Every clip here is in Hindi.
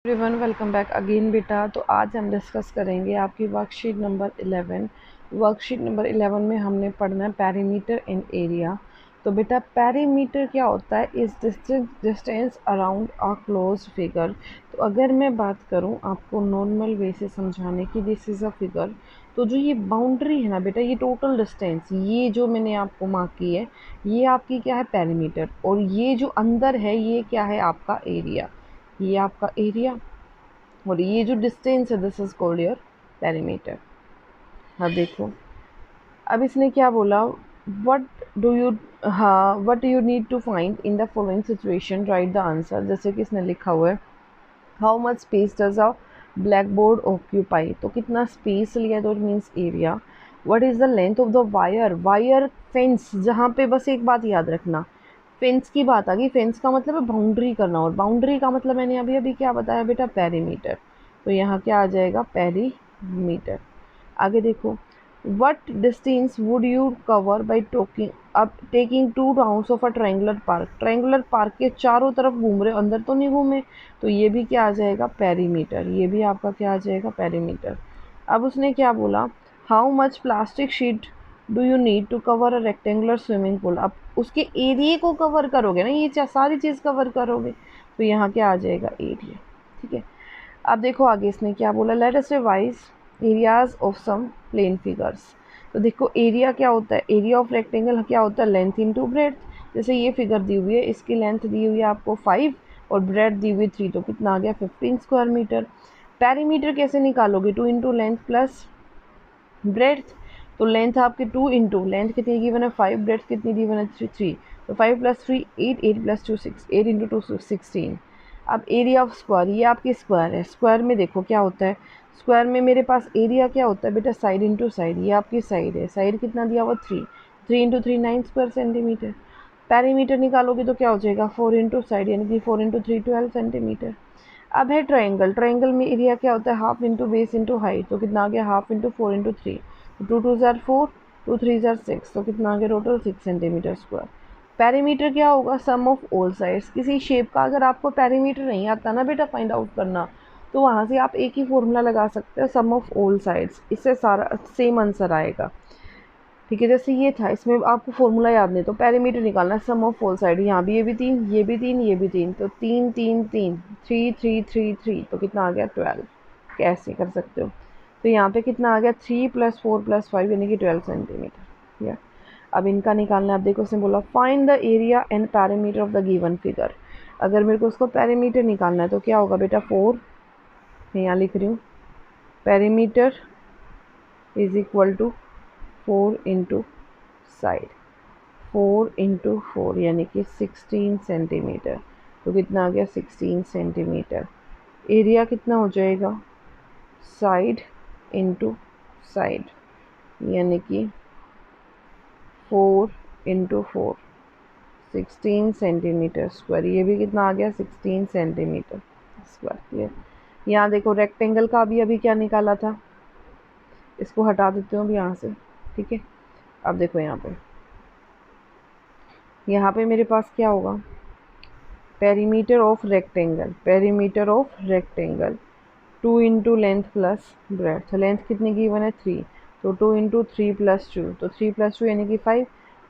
एवरीवन वेलकम बैक अगेन बेटा। तो आज हम डिस्कस करेंगे आपकी वर्कशीट नंबर 11। वर्कशीट नंबर 11 में हमने पढ़ना है पेरीमीटर एंड एरिया। तो बेटा पेरीमीटर क्या होता है? इस distance around a close figure. तो अगर मैं बात करूं आपको नॉर्मल वे से समझाने की, दिस इज़ अ फिगर। तो जो ये बाउंड्री है ना बेटा, ये टोटल डिस्टेंस, ये जो मैंने आपको मार्क की है, ये आपकी क्या है? पेरीमीटर। और ये जो अंदर है ये क्या है? आपका एरिया। ये आपका एरिया और ये जो डिस्टेंस है this is called your perimeter. अब देखो, अब इसने क्या बोला, व्हाट डू यू हाँ what you need to find in the following situation, write the answer. जैसे कि इसने लिखा हुआ है how much space does a black board occupy. तो कितना स्पेस लिया, तो it means area. What is the length of the wire, wire fence, जहाँ पे बस एक बात याद रखना, फेंस की बात आ गई। फेंस का मतलब है बाउंड्री करना, और बाउंड्री का मतलब मैंने अभी अभी क्या बताया बेटा? पेरीमीटर। तो यहाँ क्या आ जाएगा? पेरीमीटर। आगे देखो, what distance would you cover by talking अब taking 2 rounds of a triangular park. Triangular park के चारों तरफ घूम रहे, अंदर तो नहीं घूमे। तो ये भी क्या आ जाएगा? पेरीमीटर। ये भी आपका क्या आ जाएगा? पेरीमीटर। अब उसने क्या बोला, how much plastic sheet do you need to cover a rectangular swimming pool. अब उसके एरिया को कवर करोगे ना, ये सारी चीज़ कवर करोगे, तो यहाँ क्या आ जाएगा? एरिया। ठीक है। अब देखो आगे इसने क्या बोला, let us revise areas of some plane figures. तो देखो एरिया क्या होता है? एरिया ऑफ रेक्टेंगल क्या होता है? Length into breadth. जैसे ये फिगर दी हुई है, इसकी लेंथ दी हुई है आपको 5 और ब्रेड्थ दी हुई 3, तो कितना आ गया? 15 स्क्वायर मीटर। पेरीमीटर कैसे निकालोगे? 2 इंटू लेंथ प्लस ब्रेड्थ। तो लेंथ आपकी 2 इंटू लेंथ कितनी गिवन है? 5, ब्रेड्थ कितनी गिवन है? 3। तो 5 प्लस 3 8, 8 प्लस 2 6, 8 इंटू 2 16। अब एरिया ऑफ स्क्वायर, ये आपकी स्क्वायर है। स्क्वायर में देखो क्या होता है, स्क्वायर में मेरे पास एरिया क्या होता है बेटा? Side into side. ये आपकी साइड है, साइड कितना दिया हुआ? 3। 3 इंटू 3 9 स्क्वायर सेंटीमीटर। पेरीमीटर निकालोगे तो क्या हो जाएगा? 4 इंटू साइड, यानी कि 4 इंटू 3 12 सेंटीमीटर। अब है ट्रायंगल, ट्रायंगल में एरिया क्या होता है? Half into base into height. तो कितना आ गया? Half into 4 into 3। तो 2 2 ज़ार 4, 2 3 ज़ार 6, तो कितना आ गया? Total 6 centimetre square. पेरीमीटर क्या होगा? सम ऑफ ऑल साइड्स। किसी शेप का अगर आपको पेरीमीटर नहीं आता ना बेटा फाइंड आउट करना, तो वहाँ से आप एक ही फॉर्मूला लगा सकते हो, सम ऑफ ऑल साइड्स। इससे सारा सेम आंसर आएगा। ठीक है, जैसे ये था, इसमें आपको फॉर्मूला याद नहीं, तो पेरीमीटर निकालना है सम ऑफ ऑल साइड। यहाँ भी ये भी 3, ये भी 3, ये भी 3, तो 3 3 3 3 3 3 3, तो कितना आ गया? 12। कैसे कर सकते हो? तो यहाँ पे कितना आ गया? 3 प्लस 4 प्लस 5, यानी कि 12 सेंटीमीटर। या अब इनका निकालना है। अब देखो उसने बोला find the area and parameter of the given figure. अगर मेरे को उसको पैरामीटर निकालना है तो क्या होगा बेटा? 4, मैं यहाँ लिख रही हूँ, perimeter is equal to 4 into side. 4 into 4 यानी कि 16 सेंटीमीटर। तो कितना आ गया? 16 सेंटीमीटर। एरिया कितना हो जाएगा? साइड इंटू साइड, यानी कि 4 इंटू 4, 16 सेंटीमीटर स्क्वायर। ये भी कितना आ गया? 16 सेंटीमीटर स्क्वायर। क्लियर। यहाँ देखो रेक्टेंगल का अभी अभी क्या निकाला था, इसको हटा देते हो अभी यहाँ से। ठीक है। अब देखो यहाँ पे मेरे पास क्या होगा? Perimeter of rectangle, perimeter of rectangle 2 into length plus breadth. Length कितनी गिवन है? 3, तो 2 इंटू 3 प्लस 2, तो 3 प्लस 2 यानी कि 5,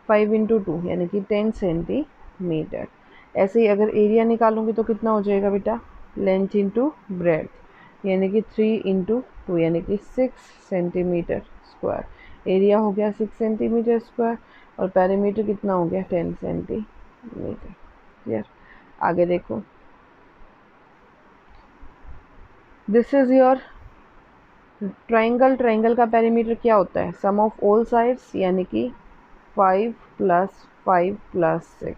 5 इंटू 2 यानी कि 10 सेंटीमीटर। ऐसे ही अगर एरिया निकालूंगी तो कितना हो जाएगा बेटा? लेंथ इंटू ब्रेड्थ, यानी कि 3 इंटू 2 यानी कि 6 सेंटीमीटर स्क्वायर। एरिया हो गया 6 सेंटीमीटर स्क्वायर और पेरीमीटर कितना हो गया? 10 सेंटीमीटर। क्लियर। आगे देखो, this is your triangle. Triangle का पेरीमीटर क्या होता है? सम ऑफ ऑल साइड्स, यानी कि 5 प्लस 5 प्लस 6,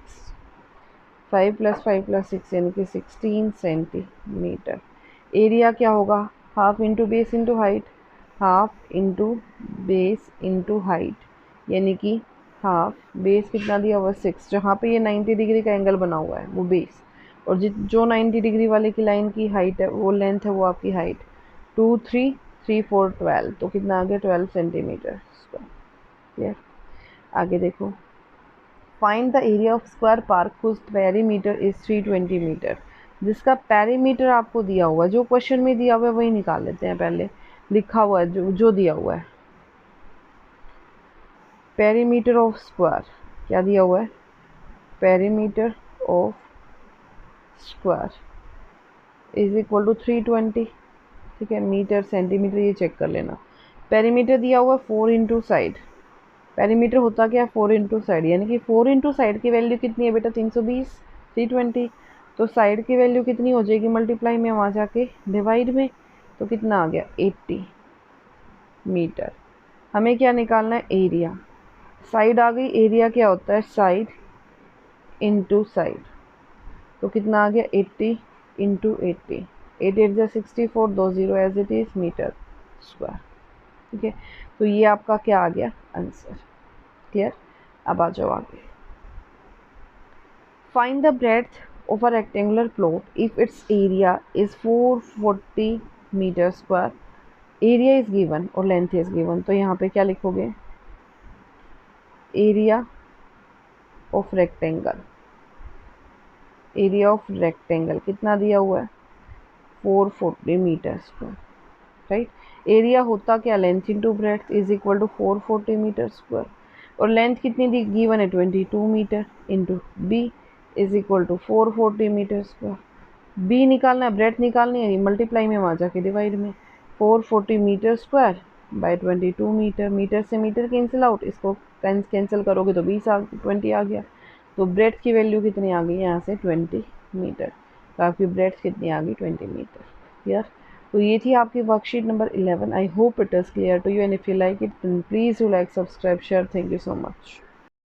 5 प्लस 5 प्लस 6 यानी कि 16 सेंटीमीटर। एरिया क्या होगा? Half into base into height, half into base into height, यानी कि हाफ बेस कितना दिया हुआ? 6। जहाँ पे ये 90 डिग्री का एंगल बना हुआ है वो बेस, और जो 90 डिग्री वाले की लाइन की हाइट है, वो लेंथ है, वो आपकी हाइट। 2 3 3 4 12, तो कितना आ गया? 12 सेंटीमीटर स्क्वायर। क्लियर। आगे देखो, find the area of square park whose perimeter is 320 meter. जिसका पेरीमीटर आपको दिया हुआ है, जो क्वेश्चन में दिया हुआ है वही निकाल लेते हैं। पहले लिखा हुआ है जो दिया हुआ है, पेरीमीटर ऑफ स्क्वायर क्या दिया हुआ है, perimeter of square is equal to 320। ठीक है, मीटर सेंटीमीटर ये चेक कर लेना। पेरीमीटर दिया हुआ है 4 इंटू साइड, पेरीमीटर होता क्या है 4 इंटू साइड, यानी कि 4 इंटू साइड की वैल्यू कितनी है बेटा 320, 320। तो साइड की वैल्यू कितनी हो जाएगी मल्टीप्लाई में, वहाँ जाके डिवाइड में, तो कितना आ गया 80 मीटर। हमें क्या निकालना है, एरिया। साइड आ गई, एरिया क्या होता है साइड इंटू साइड, तो कितना आ गया 80 इंटू 80, 8 8 जा 64, 2 0 as it is meter square. ठीक है, तो ये आपका क्या आ गया आंसर। क्लियर, अब आ जाओ आगे। Find the breadth of a rectangular plot if its area is 440 meter square, area is given और लेंथ इज गिवन। तो यहाँ पे क्या लिखोगे, area of rectangle, area of rectangle कितना दिया हुआ है 440 मीटर स्क्वायर, राइट। एरिया होता क्या, length into breadth is equal to 440 meter square, और लेंथ कितनी दी गिवन है 22 meter, into B is equal to 440 meter square. B निकालना है, ब्रेड्थ निकालनी है, मल्टीप्लाई में वहाँ जाके डिवाइड में, 440 meter square by 22 meter, meter से मीटर कैंसिल आउट, इसको कैंसिल करोगे तो 20 आ गया। तो ब्रेड्थ की वैल्यू कितनी आ गई यहाँ से 20 मीटर, तो आपकी ब्रेड्थ कितनी आ गई 20 मीटर। क्लियर, तो ये थी आपकी worksheet number 11। I hope it is clear to you, and if you like it please you like, subscribe, share. Thank you so much.